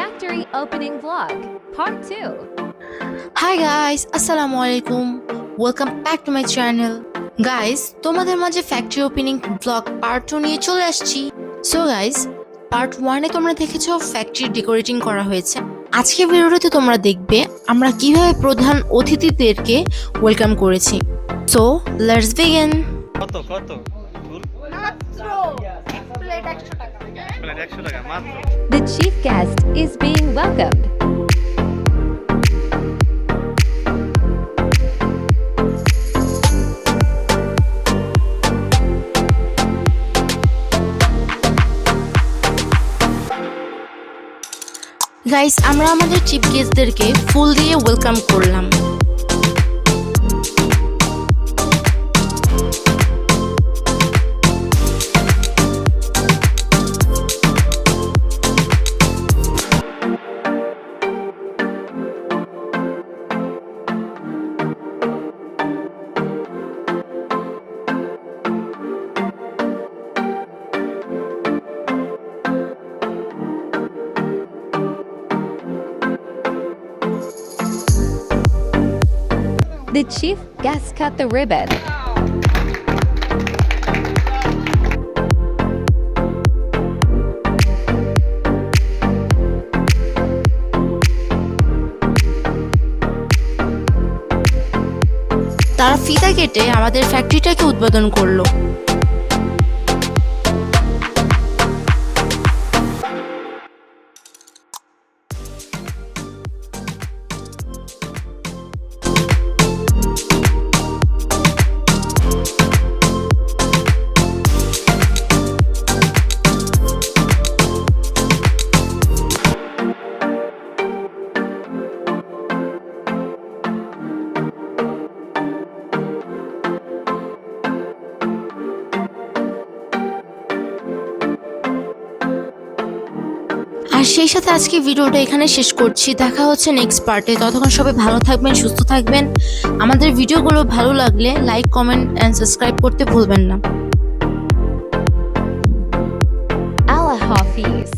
Factory Opening Vlog, Part 2. Hi guys, আসসালামু আলাইকুম। Welcome back to my channel. Guys, তোমাদের মাঝে ফ্যাক্টরি ওপেনিং ব্লগ পার্ট 2 নিয়ে চলে আসছি। সো গাইস, পার্ট 1 এ তোমরা দেখেছো ফ্যাক্টরি ডেকোরেটিং করা হয়েছে। আজকে ভিডিওতে তোমরা দেখবে আমরা কিভাবে প্রধান অতিথিদেরকে ওয়েলকাম করেছি। So let's begin. কত কত ফুল মাত্র এক প্লেট 100 টাকা। প্লেট 100 টাকা মাত্র। The chief guest is being welcomed. Guys, আমরা আমাদের চিফ গেস্টদেরকে ফুল দিয়ে ওয়েলকাম করলাম। The chief guest cut the ribbon. তারা ফিতা কেটে আমাদের ফ্যাক্টরিটাকে উদ্বোধন করলো। আর সেই সাথে আজকে ভিডিওটা এখানে শেষ করছি। দেখা হচ্ছে নেক্সট পার্টে। ততক্ষণ সবাই ভালো থাকবেন, সুস্থ থাকবেন। আমাদের ভিডিওগুলো ভালো লাগলে লাইক, কমেন্ট এন্ড সাবস্ক্রাইব করতে ভুলবেন না। Allah Hafiz.